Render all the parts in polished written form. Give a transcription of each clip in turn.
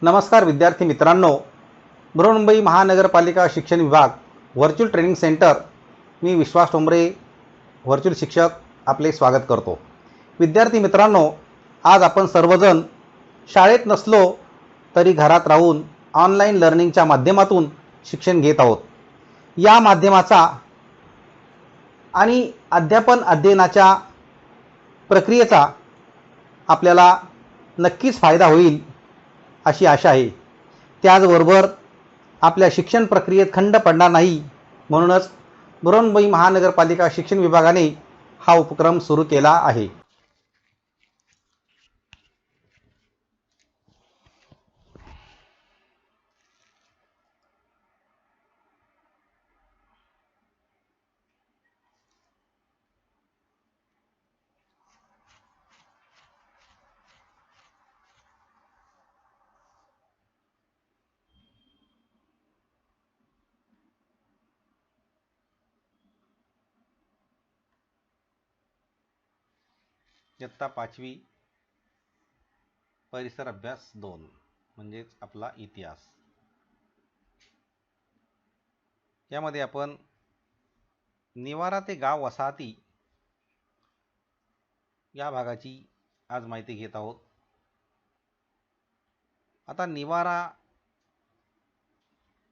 नमस्कार विद्यार्थी मित्रांनो, बृहन्मुंबई महानगरपालिका शिक्षण विभाग व्हर्च्युअल ट्रेनिंग सेंटर, मी विश्वास ठोंबरे व्हर्च्युअल शिक्षक आपले स्वागत करतो। विद्यार्थी मित्रांनो, आज आपण सर्वजण शाळेत नसलो तरी घरात राहून ऑनलाईन लर्निंगच्या माध्यमातून शिक्षण घेत आहोत। या माध्यमाचा आणि अध्यापन अध्ययनाच्या प्रक्रियेचा आपल्याला नक्कीच फायदा होईल अशी आशा आहे। त्याचबरोबर आपल्या शिक्षण प्रक्रियेत खंड पडणार नाही, म्हणूनच बृहन्मुंबई महानगरपालिका शिक्षण विभागाने हा उपक्रम सुरू केला आहे। इयत्ता 5वी परिसर अभ्यास 2 म्हणजेच आपला इतिहास, यामध्ये आपण निवारा ते गाव वसाहती या भागाची आज माहिती घेत आहोत। आता निवारा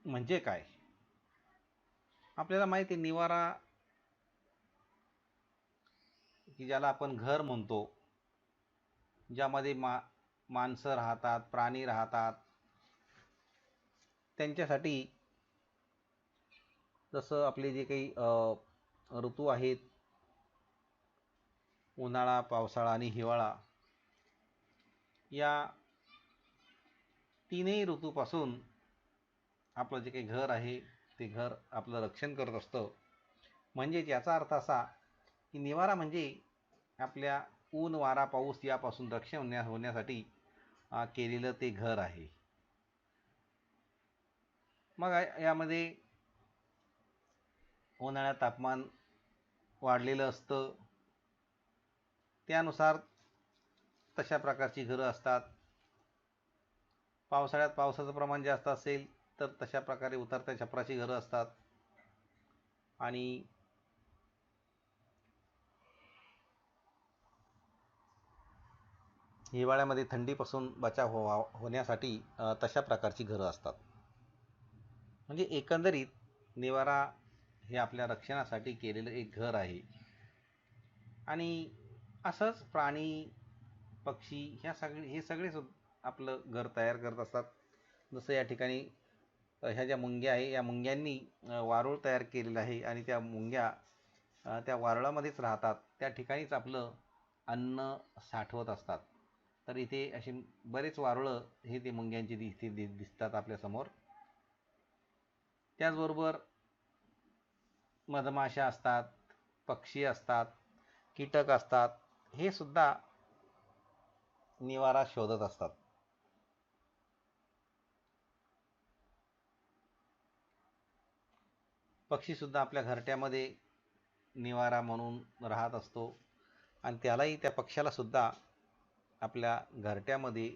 म्हणजे काय? आपल्याला माहिती आहे, निवारा की ज्याला आपण घर म्हणतो, ज्यामध्ये माणसं राहतात, प्राणी राहतात, त्यांच्यासाठी जसं आपले जे काही ऋतू आहेत, उन्हाळा, पावसाळा आणि हिवाळा, या तीनही ऋतूपासून आपलं जे काही घर आहे ते घर आपलं रक्षण करत असतं। म्हणजे याचा अर्थ असा की निवारा म्हणजे आपल्या ऊन, वारा, पाऊस यापासून रक्षण होण्यासाठी केलेलं ते घर आहे। मग यामध्ये उन्हाळ्यात तापमान वाढलेलं असतं, त्यानुसार तशा प्रकारची घरं असतात। पावसाळ्यात पावसाचं प्रमाण जास्त असेल तर तशा प्रकारे उतरत्या छपराची घरं असतात। आणि हिवाळ्यामध्ये थंडीपासून बचाव होण्यासाठी तशा प्रकारची घरं असतात। म्हणजे एकंदरीत निवारा हे आपल्या रक्षणासाठी केलेलं एक घर आहे। आणि असंच प्राणी, पक्षी हे सगळे आपलं घर तयार करत असतात। जसं या ठिकाणी ह्या ज्या मुंग्या आहे, या मुंग्यांनी वारूळ तयार केलेलं आहे आणि त्या मुंग्या त्या वारुळामध्येच राहतात, त्या ठिकाणीच आपलं अन्न साठवत असतात। तर इथे अशी बरेच वारुळं हे ते मुंग्यांची दिसतात आपल्यासमोर। त्याचबरोबर मधमाशा असतात, पक्षी असतात, कीटक असतात, हे सुद्धा निवारा शोधत असतात। पक्षी सुद्धा आपल्या घरट्यामध्ये निवारा म्हणून राहत असतो आणि त्या पक्ष्याला सुद्धा आपल्या घरट्यामध्ये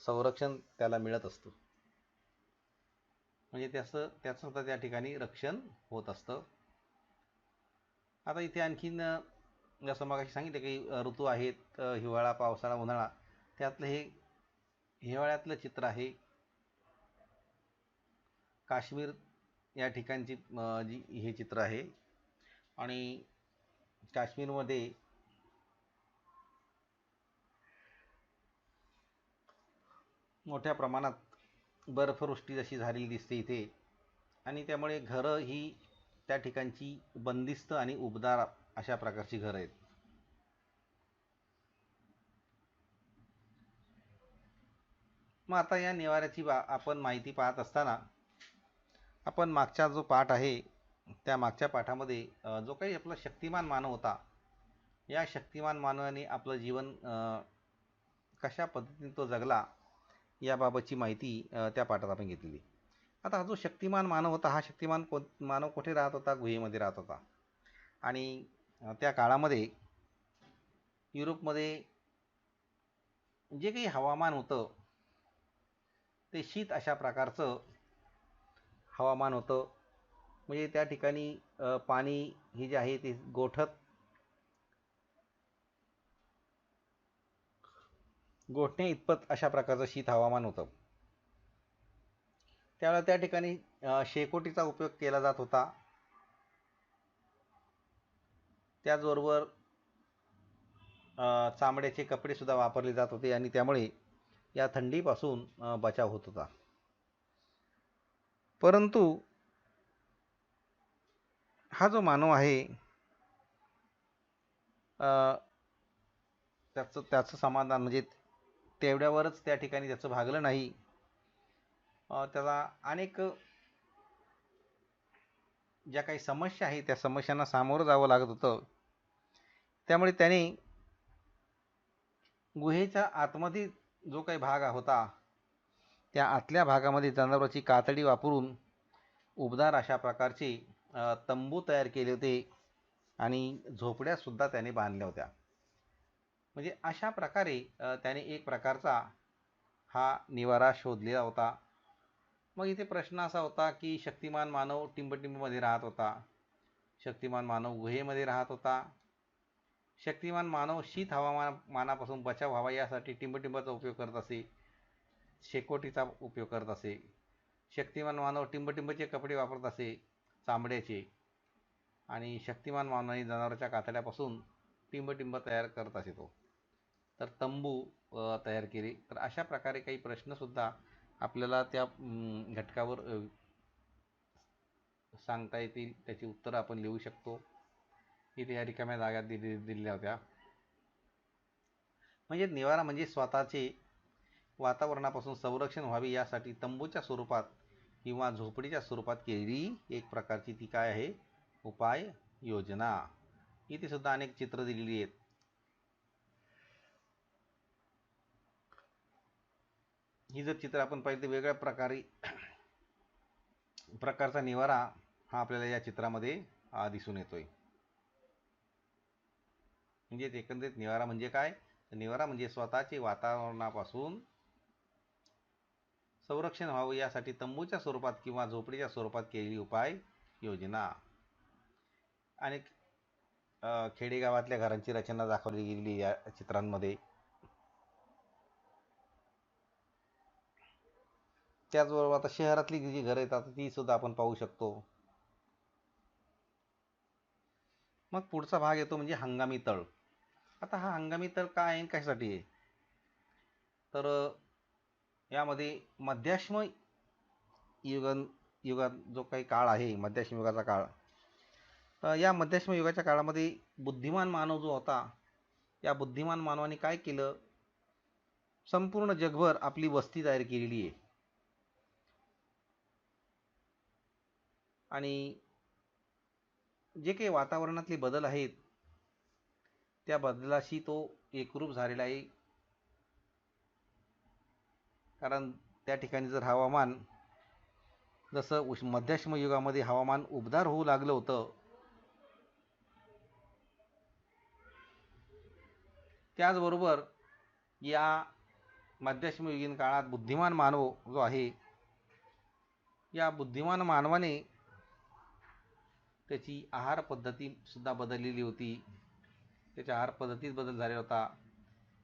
संरक्षण त्याला मिळत असतं। म्हणजे त्याचं सुद्धा त्या ठिकाणी रक्षण होत असतं। आता इथे आणखीन जसं मगाशी सांगितलं की ऋतू आहेत, हिवाळा, पावसाळा, उन्हाळा, त्यातलं हे हिवाळ्यातलं चित्र आहे। काश्मीर या ठिकाणची हे चित्र आहे आणि काश्मीरमध्ये मोठ्या प्रमाणात बर्फवृष्टी जशी झालेली दिसते इथे, आणि त्यामुळे घरं ही त्या ठिकाणची बंदिस्त आणि उबदार अशा प्रकारची घरं आहेत। मग आता या निवाऱ्याची आपण माहिती पाहत असताना आपण मागचा जो पाठ आहे त्या मागच्या पाठामध्ये जो काही आपला शक्तिमान मानव होता, या शक्तिमान मानवाने आपलं जीवन कशा पद्धतीने तो जगला याबाबतची माहिती त्या पाठात आपण घेतलेली। आता हा जो शक्तिमान मानव होता, हा शक्तिमान मानव कुठे राहत होता? गुहेमध्ये राहत होता। आणि त्या काळामध्ये युरोपमध्ये जे काही हवामान होतं ते शीत अशा प्रकारचं हवामान होतं. म्हणजे त्या ठिकाणी पाणी हे जे आहे ते गोठणे इतपत अशा प्रकारचं शीत हवामान होतं. त्यावेळेला त्या ठिकाणी शेकोटीचा उपयोग केला जात होता. त्याचबरोबर चामड्याचे कपडे सुद्धा वापरले जात होते आणि त्यामुळे या थंडीपासून बचाव होत होता. परंतु हा जो मानव आहे त्याचं समाधान म्हणजे तेवढ्यावरच त्या ठिकाणी त्याचं भागलं नाही. त्याला अनेक ज्या काही समस्या आहेत त्या समस्यांना सामोरं जावं लागत होतं. त्यामुळे त्याने गुहेच्या आतमध्ये जो काही भाग होता त्या आतल्या भागामध्ये जनावरांची कातडी वापरून उबदार अशा प्रकारचे तंबू तयार केले होते आणि झोपड्यासुद्धा त्याने बांधल्या होत्या. म्हणजे अशा प्रकारे त्याने एक प्रकारचा हा निवारा शोधलेला होता. मग इथे प्रश्न असा होता की शक्तिमान मानव टिंबटिंबमध्ये राहत होता, शक्तिमान मानव गुहेमध्ये राहत होता, शक्तिमान मानव शीत हवामानापासून बचाव व्हावा यासाठी टिंबटिंबाचा उपयोग करत असे, शेकोटीचा उपयोग करत असे. शक्तिमान मानव टिंबटिंबचे कपडे वापरत असे चामड्याचे, आणि शक्तिमान मानवाने जनावरांच्या कातड्यापासून टिंबटिंब तयार करत असे तो. तर तंबू तयार केले. तर अशा प्रकारे काही प्रश्नसुद्धा आपल्याला त्या घटकावर सांगता येतील, त्याची उत्तरं आपण लिहू शकतो. इथे या रिकाम्या जागा दिलेल्या होत्या. म्हणजे निवारा म्हणजे स्वतःचे वातावरणापासून संरक्षण व्हावे यासाठी तंबूच्या स्वरूपात किंवा झोपडीच्या स्वरूपात केलेली एक प्रकारची ती काय आहे, उपाय योजना. इथे सुद्धा अनेक चित्र दिलेली आहेत. ही जर चित्र आपण पाहिली तर वेगळ्या प्रकारचा निवारा हा आपल्याला या चित्रामध्ये दिसून येतोय. म्हणजे एकंदरीत निवारा म्हणजे काय, निवारा म्हणजे स्वतःचे वातावरणापासून संरक्षण व्हावं यासाठी तंबूच्या स्वरूपात किंवा झोपडीच्या स्वरूपात केलेली उपाय योजना. अनेक खेडेगावातल्या घरांची रचना दाखवली गेलेली या चित्रांमध्ये. त्याचबरोबर आता शहरातली जी घरं येतात ती सुद्धा आपण पाहू शकतो. मग पुढचा भाग येतो म्हणजे हंगामी तळ. आता हा हंगामी तळ काय आहे, कशासाठी आहे, तर यामध्ये मध्याश्म युगात जो काही काळ आहे, मध्याश्म युगाचा काळ, या मध्याश्म युगाच्या काळामध्ये बुद्धिमान मानव जो होता, या बुद्धिमान मानवाने काय केलं, संपूर्ण जगभर आपली वस्ती तयार केलेली आहे. आणि जे काही वातावरणातले बदल आहेत त्या बदलाशी तो एकरूप झालेला आहे. कारण त्या ठिकाणी जर हवामान जसं मध्याश्म युगामध्ये हवामान उबदार होऊ लागलं होतं, त्याचबरोबर या मध्यश्मयुगीन काळात बुद्धिमान मानव जो आहे, या बुद्धिमान मानवाने त्याची आहार पद्धती सुद्धा बदललेली होती. त्याच्या आहार पद्धतीत बदल झालेला होता.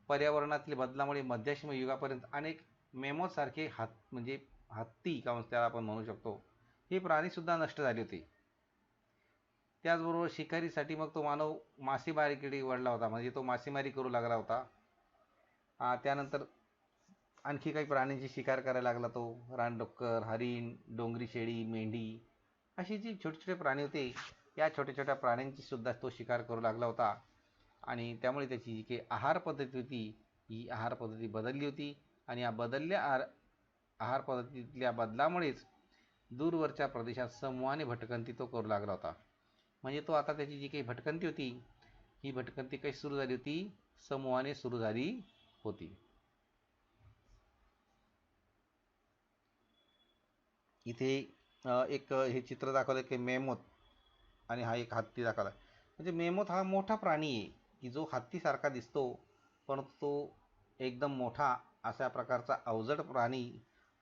पर्यावरणातील बदलामुळे मध्यश्म युगापर्यंत अनेक मेमोसारखे म्हणजे हत्ती किंवा त्याला आपण म्हणू शकतो, हे प्राणीसुद्धा नष्ट झाले होते. त्याचबरोबर शिकारीसाठी मग तो मानव मासेमारीकडे वळला होता, म्हणजे तो मासेमारी करू लागला होता. त्यानंतर आणखी काही प्राण्यांची शिकार करायला लागला तो. रानडुक्कर, हरिण, डोंगरी शेळी, मेंढी अशी जी छोटे छोटे प्राणी होते, या छोट्या छोट्या प्राण्यांची सुद्धा तो शिकार करू लागला होता. आणि त्यामुळे त्याची जी काही आहार पद्धती होती, ही आहार पद्धती बदलली होती. आणि या बदलल्या आहार पद्धतीतल्या बदलामुळेच दूरवरच्या प्रदेशात समूहाने भटकंती तो करू लागला होता. म्हणजे तो आता त्याची जी काही भटकंती होती, ही भटकंती कशी सुरू झाली होती, समूहाने सुरू झाली होती. इथे एक हे चित्र दाखवलं की मेमोथ, आणि हा एक हत्ती दाखवला. म्हणजे मेमोथ हा मोठा प्राणी आहे की जो हत्तीसारखा दिसतो, परंतु तो एकदम मोठा अशा प्रकारचा अवजड प्राणी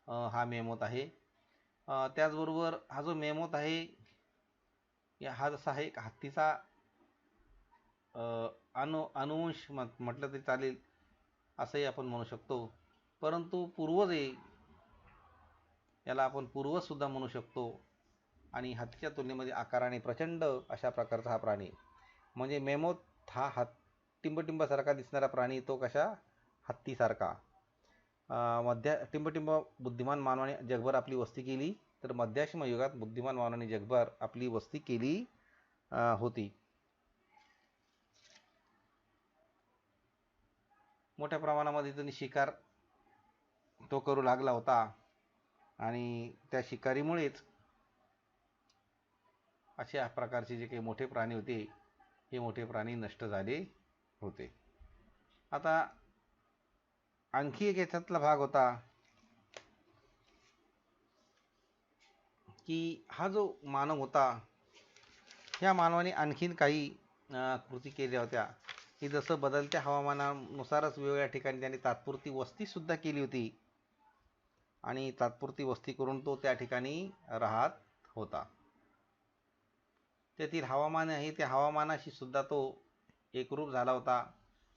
हा मेमोथ आहे. त्याचबरोबर हा जो मेमोथ आहे हा जसा आहे एक हत्तीचा अनुवंश म्हटलं तरी चालेल असंही आपण म्हणू शकतो. परंतु पूर्वज आहे, याला आपण पूर्वजसुद्धा म्हणू शकतो. आणि हत्तीच्या तुलनेमध्ये आकाराने प्रचंड अशा प्रकारचा हा प्राणी. म्हणजे मेमोथ हा टिंबटिंबासारखा दिसणारा प्राणी, तो कशा हत्तीसारखा. टिंबटिंब बुद्धिमान मानवाने जगभर आपली वस्ती केली, तर मध्याश्म युगात बुद्धिमान मानवाने जगभर आपली वस्ती केली होती. मोठ्या प्रमाणामध्ये त्यांनी शिकार तो करू लागला होता आणि त्या शिकारीमुळेच अशा प्रकारचे जे काही मोठे प्राणी होते हे मोठे प्राणी नष्ट झाले होते. आता आणखी एक याच्यातला भाग होता की हा जो मानव होता, ह्या मानवाने आणखीन काही कृती केल्या होत्या की जसं बदलत्या हवामानानुसारच वेगवेगळ्या ठिकाणी त्यांनी तात्पुरती वस्तीसुद्धा केली होती आणि तात्पुरती वस्ती करून तो त्या ठिकाणी राहत होता. तेथील हवामान आहे त्या हवामानाशी सुद्धा तो एकरूप झाला होता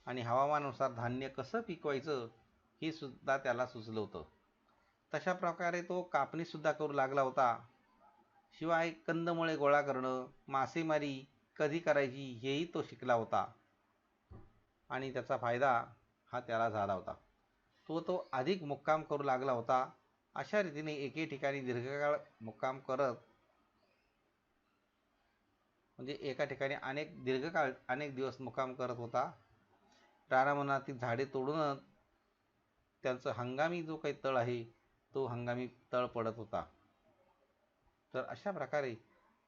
आणि हवामानानुसार धान्य कसं पिकवायचं हे सुद्धा त्याला सुचलं होतं. तशा प्रकारे तो कापणीसुद्धा करू लागला होता. शिवाय कंदमुळे गोळा करणं, मासेमारी कधी करायची हेही तो शिकला होता आणि त्याचा फायदा हा त्याला झाला होता. तो अधिक मुक्काम करू लागला होता. अशा रीतीने एके ठिकाणी दीर्घकाळ मुक्काम करत, म्हणजे एका ठिकाणी दीर्घकाळ अनेक दिवस मुक्काम करत होता. रानावनातील झाडे तोडूनच त्यांचं हंगामी जो काही तळ आहे तो हंगामी तळ पडत होता. तर अशा प्रकारे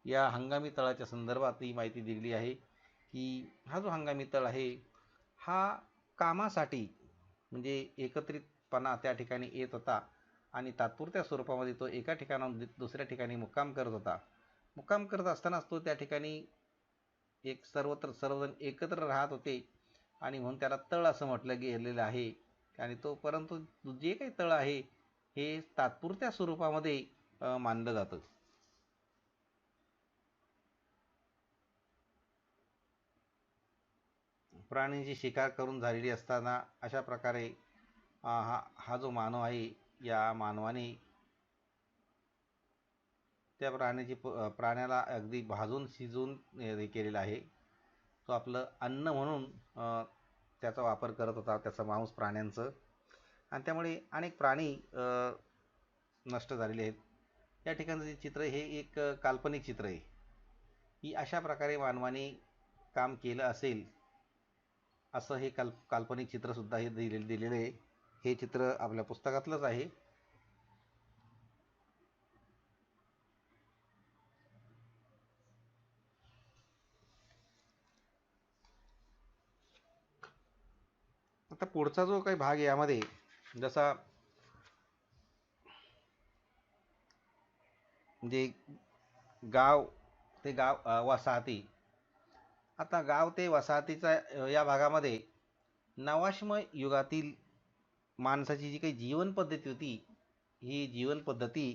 या हंगामी तळाच्या संदर्भात ही माहिती दिली आहे की हा जो हंगामी तळ आहे हा कामासाठी म्हणजे एकत्रितपणा त्या ठिकाणी येत होता आणि तात्पुरत्या स्वरूपामध्ये तो एका ठिकाणाहून दुसऱ्या ठिकाणी मुक्काम करत होता. मुक्काम करत असतानाच तो त्या ठिकाणी सर्वजण एकत्र राहत होते आणि म्हणून त्याला तळ असं म्हटलं गेलेलं आहे. आणि परंतु जे काही तळ आहे हे तात्पुरत्या स्वरूपामध्ये मानलं जातं. प्राण्यांची शिकार करून झालेली असताना अशा प्रकारे हा जो मानव आहे या मानवाने त्या प्राण्याला अगदी भाजून शिजवून हे केलेलं आहे. तो आपलं अन्न म्हणून त्याचा वापर करत होता, त्याचा मांस प्राण्यांचं. आणि त्यामुळे अनेक प्राणी नष्ट झालेले आहेत. या ठिकाणचं जे चित्र हे एक काल्पनिक चित्र आहे की अशा प्रकारे मानवाने काम केलं असेल असं हे काल्पनिक चित्रसुद्धा हे दिलेलं आहे. हे चित्र आपल्या पुस्तकातलंच आहे. आता पुढचा जो काही भाग आहे यामध्ये जसा म्हणजे गाव वसाहती. आता गाव ते वसाहतीचा या भागामध्ये नवाश्म युगातील माणसाची जी काही जीवन पद्धती होती ही जीवन पद्धती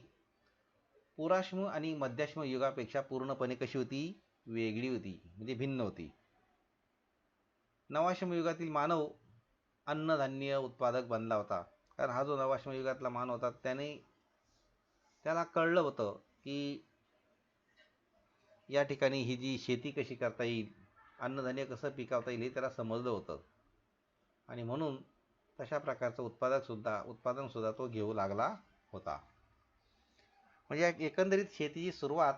पुराश्म आणि मध्याश्म युगापेक्षा पूर्णपणे कशी होती, वेगळी होती, म्हणजे भिन्न होती. नवाश्म युगातील मानव अन्नधान्य उत्पादक बनला होता. कारण हा जो नवाश्म युगातला मानव होता त्याला कळलं होतं की या ठिकाणी ही जी शेती कशी करता येईल, अन्नधान्य कसं पिकवता येईल हे त्याला समजलं होतं आणि म्हणून तशा प्रकारचं उत्पादनसुद्धा तो घेऊ लागला होता. म्हणजे एकंदरीत शेतीची सुरुवात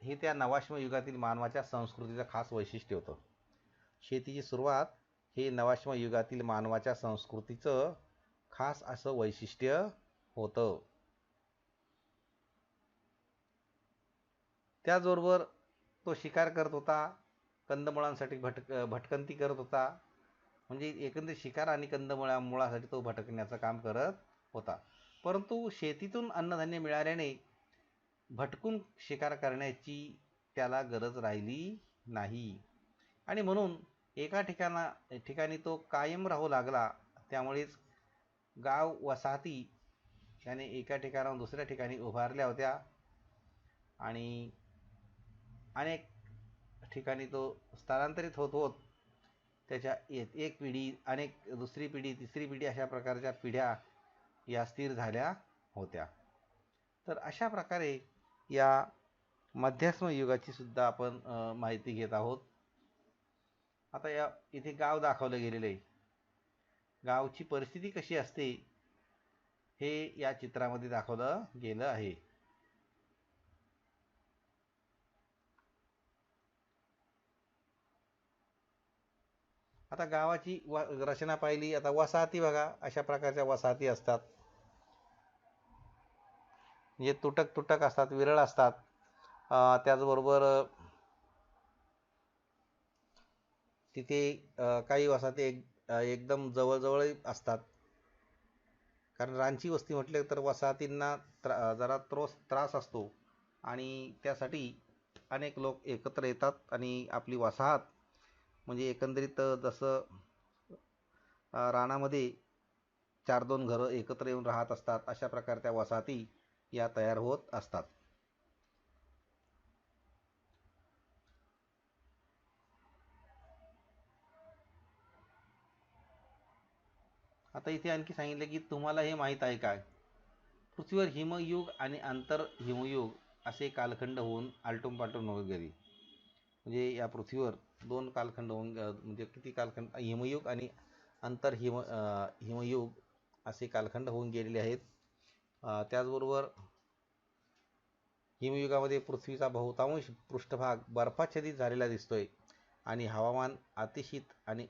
ही त्या नवाश्म युगातील मानवाच्या संस्कृतीचं खास वैशिष्ट्य होतं. शेतीची सुरुवात हे नवाश्म युगातील मानवाच्या संस्कृतीचं खास असं वैशिष्ट्य होतं. त्याचबरोबर तो शिकार करत होता, कंदमुळांसाठी भटकंती करत होता. म्हणजे एकंदरीत शिकार आणि कंदमुळासाठी तो भटकण्याचं काम करत होता. परंतु शेतीतून अन्नधान्य मिळाल्याने भटकून शिकार करण्याची त्याला गरज राहिली नाही आणि म्हणून एका ठिकाणी तो कायम राहू लागला. त्यामुळेच गाव वसाहती त्याने एका ठिकाणाहून दुसऱ्या ठिकाणी उभारल्या होत्या आणि अनेक ठिकाणी तो स्थलांतरित होत होत त्याच्या एक पिढी अनेक दुसरी पिढी तिसरी पिढी अशा प्रकारच्या पिढ्या या स्थिर झाल्या होत्या. तर अशा प्रकारे या मध्याश्म युगाची सुद्धा आपण माहिती घेत आहोत. आता या इथे गाव दाखवलं गेलेलं आहे. गावची परिस्थिती कशी असते हे या चित्रामध्ये दाखवलं गेलं आहे. आता गावाची रचना पाहिली. आता वसाहती बघा, अशा प्रकारच्या वसाहती असतात. म्हणजे तुटक तुटक असतात, विरळ असतात. त्याचबरोबर तिथे काही वसाहती एकदम जवळजवळ असतात. कारण रानची वस्ती म्हटले तर वसाहतींना जरा त्रास असतो आणि त्यासाठी अनेक लोक एकत्र येतात आणि आपली वसाहत म्हणजे एकंदरीत जसं रानामध्ये 4-2 घरं एकत्र येऊन राहत असतात, अशा प्रकारच्या वसाहती या तयार होत असतात. आता इथे आणखी सांगितले की तुम्हाला हे माहीत आहे काय, पृथ्वीवर हिमयुग आणि आंतर हिमयुग असे कालखंड होऊन आलटून पालटून होत गेली. म्हणजे या पृथ्वीवर 2 कालखंड होऊन म्हणजे किती कालखंड, हिमयुग आणि आंतर हिमयुग असे कालखंड होऊन गेलेले आहेत. त्याचबरोबर हिमयुगामध्ये पृथ्वीचा बहुतांश पृष्ठभाग बर्फाच्छादित झालेला दिसतोय आणि हवामान अतिशीत आणि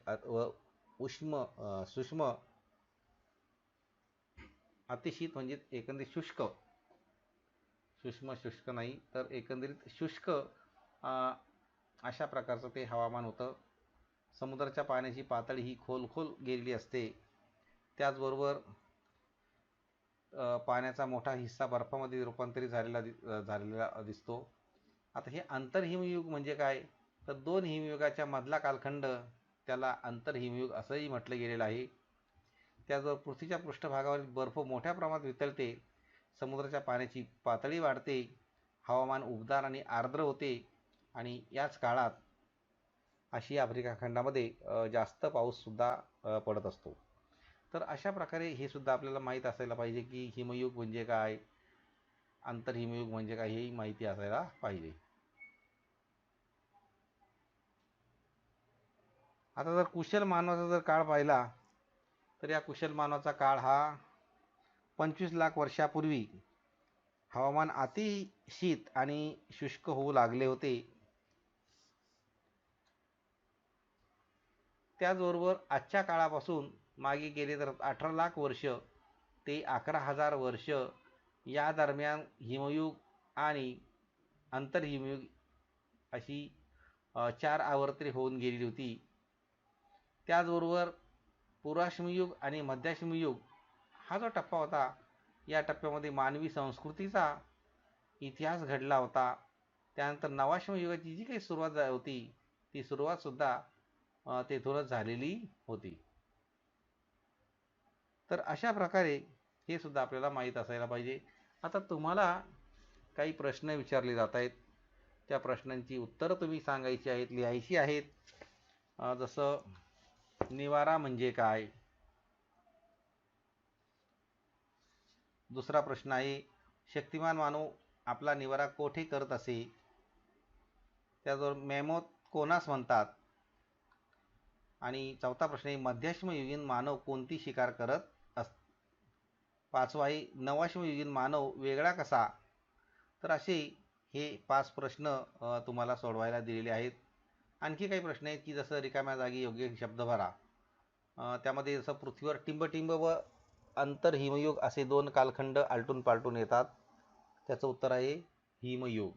सूक्ष्म अतिशीत म्हणजे एकंदरीत शुष्क नाही तर एकंदरीत शुष्क अशा प्रकारचं ते हवामान होतं. समुद्राच्या पाण्याची पातळी ही खोल गेलेली असते. त्याचबरोबर पाण्याचा मोठा हिस्सा बर्फामध्ये रूपांतरित झालेला दिसतो. आता हे आंतरहिमयुग म्हणजे काय, तर 2 हिमयुगाच्या मधला कालखंड त्याला आंतरहिमयुग असंही म्हटलं गेलेलं आहे. त्याचबरोबर पृथ्वीच्या पृष्ठभागावरील बर्फ मोठ्या प्रमाणात वितळते, समुद्राच्या पाण्याची पातळी वाढते, हवामान उबदार आणि आर्द्र होते आणि याच काळात आशिया आफ्रिका खंडामध्ये जास्त पाऊससुद्धा पडत असतो. तर अशा प्रकारे हे सुद्धा आपल्याला माहीत असायला पाहिजे की हिमयुग म्हणजे काय, आंतरहिमयुग म्हणजे काय, ही माहिती असायला पाहिजे. आता जर कुशल मानवाचा जर काळ पाहिला तर या कुशल मानवाचा काळ हा 25 लाख वर्षापूर्वी हवामान अतिशीत आणि शुष्क होऊ लागले होते. त्याचबरोबर आजच्या काळापासून मागे गेले तर 18 लाख वर्ष ते 11,000 वर्ष या दरम्यान हिमयुग आणि आंतरहिमयुग अशी 4 आवर्ते होऊन गेलेली होती. त्याचबरोबर पुराश्मयुग आणि मध्याश्मयुग हा जो टप्पा होता, या टप्प्यामध्ये मानवी संस्कृतीचा इतिहास घडला होता. त्यानंतर नवाश्मयुगाची जी काही सुरुवात होती ती सुरुवातसुद्धा तेथूनच झालेली होती. तर अशा प्रकारे हे सुद्धा आपल्याला माहीत असायला पाहिजे. आता तुम्हाला काही प्रश्न विचारले जात आहेत, त्या प्रश्नांची उत्तरं तुम्ही सांगायची आहेत, लिहायची आहेत. जसं निवारा म्हणजे काय, दुसरा प्रश्न आहे शक्तिमान मानव आपला निवारा कोठे करत असे, त्याचबरोबर मॅमोथ कोणास म्हणतात, आणि चौथा प्रश्न आहे मध्याश्मयुगीन मानव कोणती शिकार करत पाचवा आहे नवाश्मयुगीन मानव वेगळा कसा. तर असे हे 5 प्रश्न तुम्हाला सोडवायला दिलेले आहेत. आणखी काही प्रश्न आहेत की जसं रिकाम्या जागी योग्य शब्द भरा. त्यामध्ये जसं पृथ्वीवर टिंबटिंब व आंतरहिमयुग असे 2 कालखंड आलटून पालटून येतात, त्याचं उत्तर आहे हिमयुग.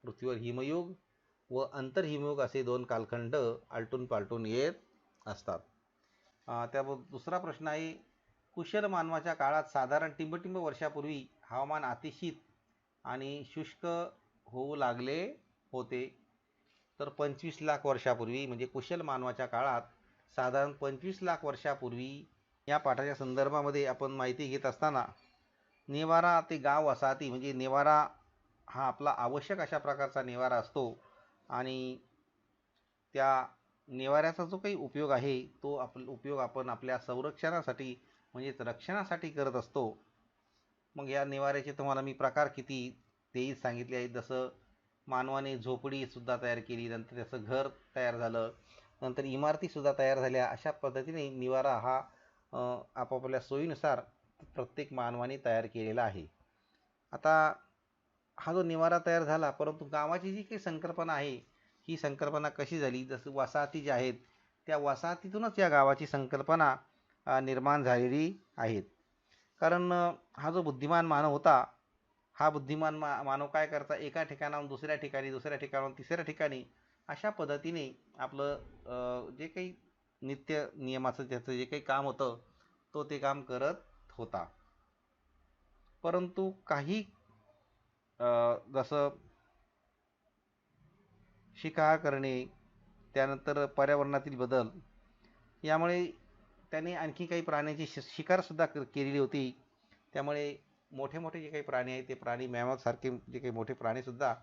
पृथ्वीवर हिमयुग व आंतरहिमयुग असे 2 कालखंड आलटून पालटून येत असतात. त्याबरोबर दुसरा प्रश्न आहे कुशल मानवाच्या काळात साधारण टिंबटिंब वर्षापूर्वी हवामान अतिशीत आणि शुष्क होऊ लागले होते. तर 25 लाख वर्षापूर्वी म्हणजे कुशल मानवाच्या काळात साधारण 25 लाख वर्षापूर्वी या पाठाच्या संदर्भामध्ये आपण माहिती घेत असताना निवारा ते गाव वसाहती म्हणजे निवारा हा आपला आवश्यक अशा प्रकारचा निवारा असतो आणि त्या निवाऱ्याचा जो काही उपयोग आहे तो उपयोग आपण आपल्या संरक्षणासाठी म्हणजेच रक्षणासाठी करत असतो. मग या निवाऱ्याचे तुम्हाला मी प्रकार किती तेही सांगितले आहेत. जसं मानवाने झोपडीसुद्धा तयार केली, नंतर त्याचं घर तयार झालं, नंतर इमारतीसुद्धा तयार झाल्या. अशा पद्धतीने निवारा हा आपापल्या सोयीनुसार प्रत्येक मानवाने तयार केलेला आहे. आता हा जो निवारा तयार झाला, परंतु गावाची जी काही संकल्पना आहे ही संकल्पना कशी झाली, जसं वसाहती ज्या आहेत त्या वसाहतीतूनच या गावाची संकल्पना निर्माण झालेली आहेत. कारण हा जो बुद्धिमान मानव होता, हा बुद्धिमान मानव काय करता, एका ठिकाणाहून दुसऱ्या ठिकाणी, दुसऱ्या ठिकाणाहून तिसऱ्या ठिकाणी अशा पद्धतीने आपलं जे काही नित्य नियमाचं त्याचं जे काही काम होतं तो ते काम करत होता. परंतु काही जसं शिकार करणे, त्यानंतर पर्यावरणातील बदल यामुळे त्याने आणखी काही प्राण्यांची शिकारसुद्धा केलेली होती. त्यामुळे मोठे मोठे जे काही प्राणी आहेत ते प्राणी मॅमथसारखे जे काही मोठे प्राणीसुद्धा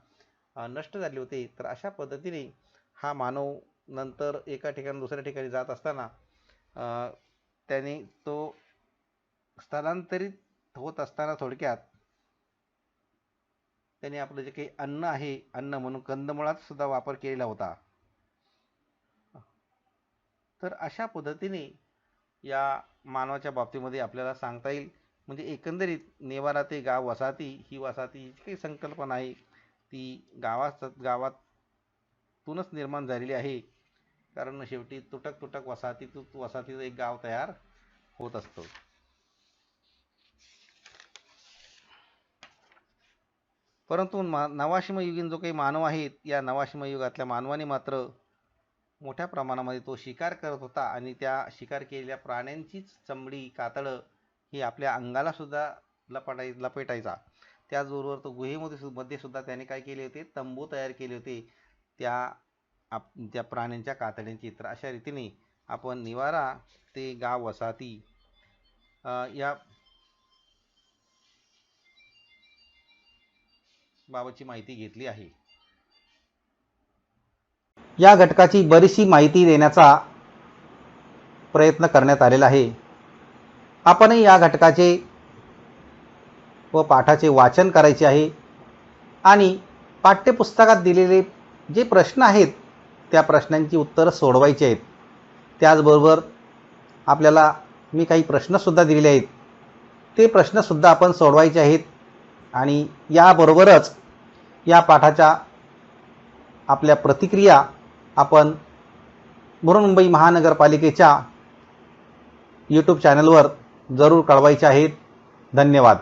नष्ट झाले होते. तर अशा पद्धतीने हा मानव नंतर एका ठिकाणी दुसऱ्या ठिकाणी जात असताना त्याने तो स्थलांतरित होत असताना थोडक्यात त्याने आपलं जे काही अन्न आहे, अन्न म्हणून कंदमुळाचा सुद्धा वापर केलेला होता. तर अशा पद्धतीने या मानवाच्या बाबतीमध्ये आपल्याला सांगता येईल. म्हणजे एकंदरीत निवारा ते गाव वसाहती ही वसाहती जी काही संकल्पना आहे ती गावातूनच निर्माण झालेली आहे. कारण शेवटी तुटक तुटक वसाहतीचं एक गाव तयार होत असतं. परंतु नवाश्मयुगीन जो काही मानव आहे, या नवाश्मयुगातल्या मानवाने मात्र मोठ्या प्रमाणामध्ये तो शिकार करत होता आणि त्या शिकार केलेल्या प्राण्यांचीच चमडी, कातडं ही आपल्या अंगाला सुद्धा लपेटायचा. त्याचबरोबर तो गुहेमध्ये सुद्धा त्याने काय केले होते, तंबू तयार केले होते त्या प्राण्यांच्या कातड्यांची. तर अशा रीतीने आपण निवारा ते गाव वसाहती या बाबतची माहिती घेतली आहे. या घटकाची बरीचशी माहिती देण्याचा प्रयत्न करण्यात आलेला आहे. आपणही या घटकाचे व पाठाचे वाचन करायचे आहे आणि पाठ्यपुस्तकात दिलेले जे प्रश्न आहेत त्या प्रश्नांची उत्तरं सोडवायची आहेत. त्याचबरोबर आपल्याला मी काही प्रश्नसुद्धा दिलेले आहेत, ते प्रश्नसुद्धा आपण सोडवायचे आहेत. आणि याबरोबरच या पाठाच्या आपल्या प्रतिक्रिया आपण बृहन्मुंबई महानगरपालिकेच्या यूट्यूब चॅनलवर जरूर कळवायच्या आहेत. धन्यवाद.